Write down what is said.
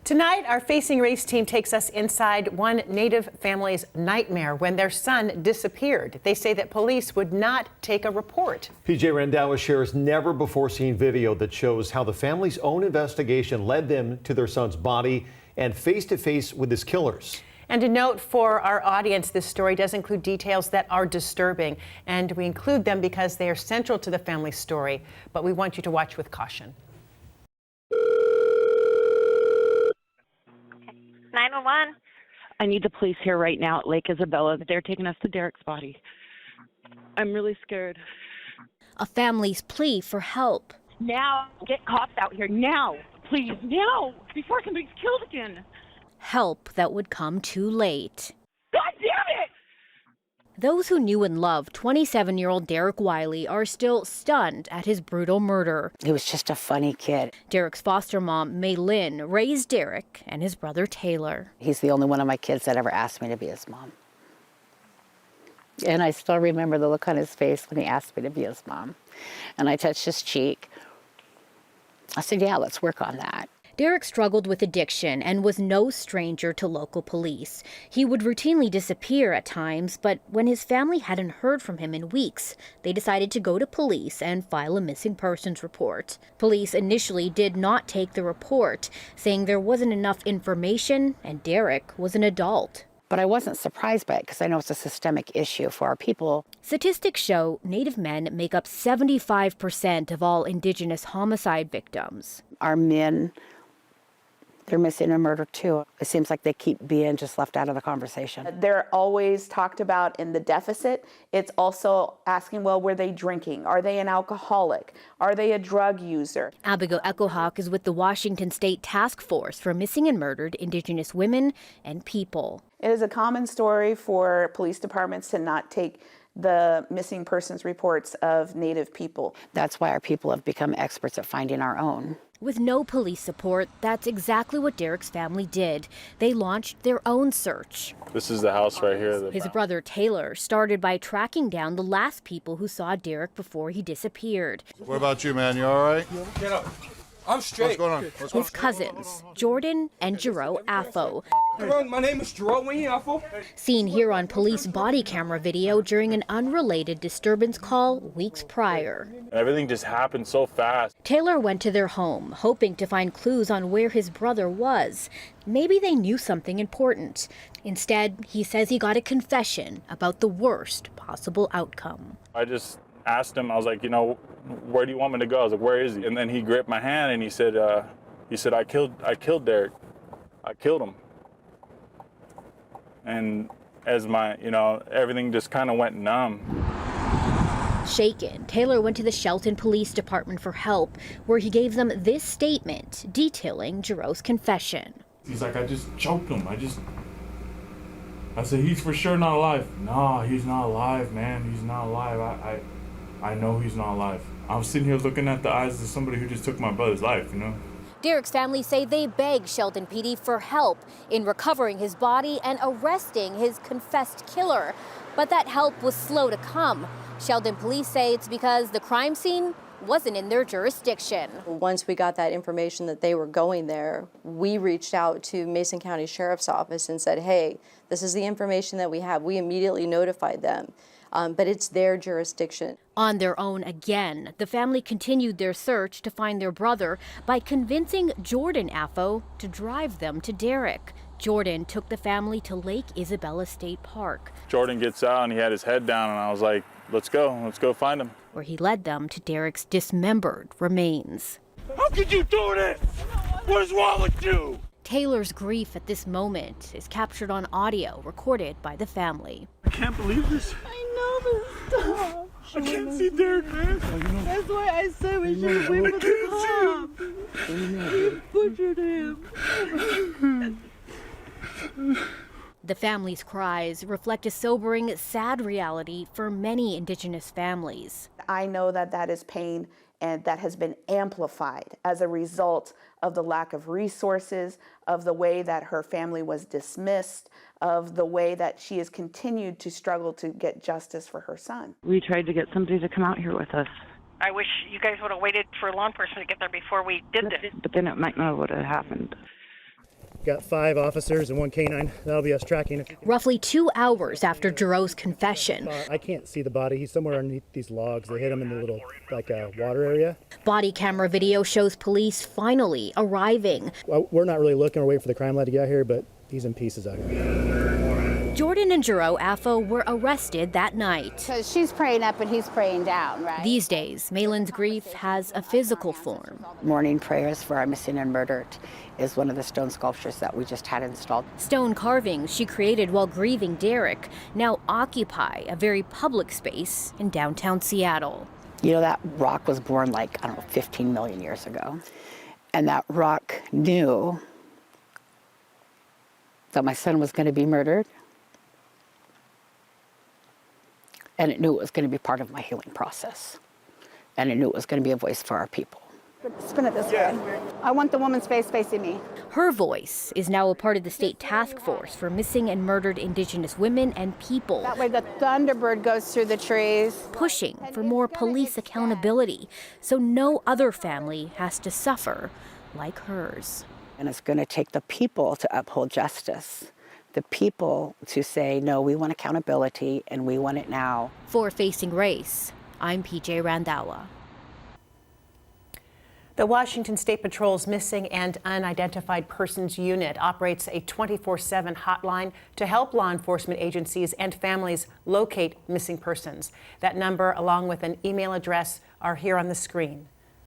Tonight, our Facing Race team takes us inside one Native family's nightmare when their son disappeared. They say that police would not take a report. PJ Randawa shares never-before-seen video that shows how the family's own investigation led them to their son's body and face-to-face with his killers. And a note for our audience, this story does include details that are disturbing, and we include them because they are central to the family's story, but we want you to watch with caution. 911. I need the police here right now at Lake Isabella. They're taking us to Derrick's body. I'm really scared. A family's plea for help. Now, get cops out here now, please, now, before somebody's killed again. Help that would come too late. God damn it! Those who knew and loved 27-year-old Derrick Wily are still stunned at his brutal murder. He was just a funny kid. Derrick's foster mom, Maylin, raised Derrick and his brother Taylor. He's the only one of my kids that ever asked me to be his mom. And I still remember the look on his face when he asked me to be his mom. And I touched his cheek. I said, yeah, let's work on that. Derrick struggled with addiction and was no stranger to local police. He would routinely disappear at times, but when his family hadn't heard from him in weeks, they decided to go to police and file a missing persons report. Police initially did not take the report, saying there wasn't enough information and Derrick was an adult. But I wasn't surprised by it because I know it's a systemic issue for our people. Statistics show Native men make up 75% of all Indigenous homicide victims. Our men, they're missing a murder too. It seems like they keep being just left out of the conversation. They're always talked about in the deficit. It's also asking, well, were they drinking? Are they an alcoholic? Are they a drug user? Abigail Echohawk is with the Washington State Task Force for Missing and Murdered Indigenous Women and People. It is a common story for police departments to not take the missing persons reports of Native people. That's why our people have become experts at finding our own. With no police support, that's exactly what Derrick's family did. They launched their own search. This is the house right here. His brother Taylor started by tracking down the last people who saw Derrick before he disappeared. What about you, man? You all right? Get up. I'm straight. What's going on? His cousins, Jordan and Jero Affo. My name is Jero Affo. Seen here on police body camera video during an unrelated disturbance call weeks prior. Everything just happened so fast. Taylor went to their home, hoping to find clues on where his brother was. Maybe they knew something important. Instead, he says he got a confession about the worst possible outcome. I just asked him, I was like, where do you want me to go? I was like, where is he? And then he gripped my hand and he said, I killed Derrick. I killed him. And as everything just kind of went numb. Shaken, Taylor went to the Shelton Police Department for help, where he gave them this statement detailing Jero's confession. He's like, I just choked him. I said, he's for sure not alive. No, he's not alive, man. He's not alive. I know he's not alive. I'm sitting here looking at the eyes of somebody who just took my brother's life, Derrick's family say they begged Shelton PD for help in recovering his body and arresting his confessed killer. But that help was slow to come. Shelton police say it's because the crime scene wasn't in their jurisdiction. Once we got that information that they were going there, we reached out to Mason County Sheriff's Office and said, hey, this is the information that we have. We immediately notified them. But it's their jurisdiction. On their own again, the family continued their search to find their brother by convincing Jordan Affo to drive them to Derrick. Jordan took the family to Lake Isabella State Park. Jordan gets out and he had his head down and I was like, let's go find him. Where he led them to Derrick's dismembered remains. How could you do this? What is wrong with you? Taylor's grief at this moment is captured on audio recorded by the family. I can't believe this. I know this stuff. I can't see Derrick, man. That's why I said we should wait for the cops. You butchered him. The family's cries reflect a sobering, sad reality for many Indigenous families. I know that that is pain and that has been amplified as a result of the lack of resources, of the way that her family was dismissed, of the way that she has continued to struggle to get justice for her son. We tried to get somebody to come out here with us. I wish you guys would have waited for law enforcement to get there before we did this. But then it might not would have happened. Got 5 officers and 1 canine. That'll be us tracking. Roughly 2 hours after Giroux's confession. I can't see the body. He's somewhere underneath these logs. They hit him in the little, water area. Body camera video shows police finally arriving. Well, we're not really looking or waiting for the crime lab to get out here, but he's in pieces out here. Jordan and Giroux Affo were arrested that night. Because she's praying up and he's praying down, right? These days, Malin's grief has a physical form. Morning prayers for our missing and murdered is one of the stone sculptures that we just had installed. Stone carvings she created while grieving Derrick now occupy a very public space in downtown Seattle. You know, that rock was born 15 million years ago. And that rock knew that my son was going to be murdered. And it knew it was going to be part of my healing process. And it knew it was going to be a voice for our people. Spin it this way. I want the woman's face facing me. Her voice is now a part of the state task force for missing and murdered Indigenous women and people. That way the Thunderbird goes through the trees. Pushing for more police accountability so no other family has to suffer like hers. And it's going to take the people to uphold justice. The people to say, no, we want accountability and we want it now. For Facing Race, I'm PJ Randhawa. The Washington State Patrol's Missing and Unidentified Persons Unit operates a 24/7 hotline to help law enforcement agencies and families locate missing persons. That number, along with an email address, are here on the screen.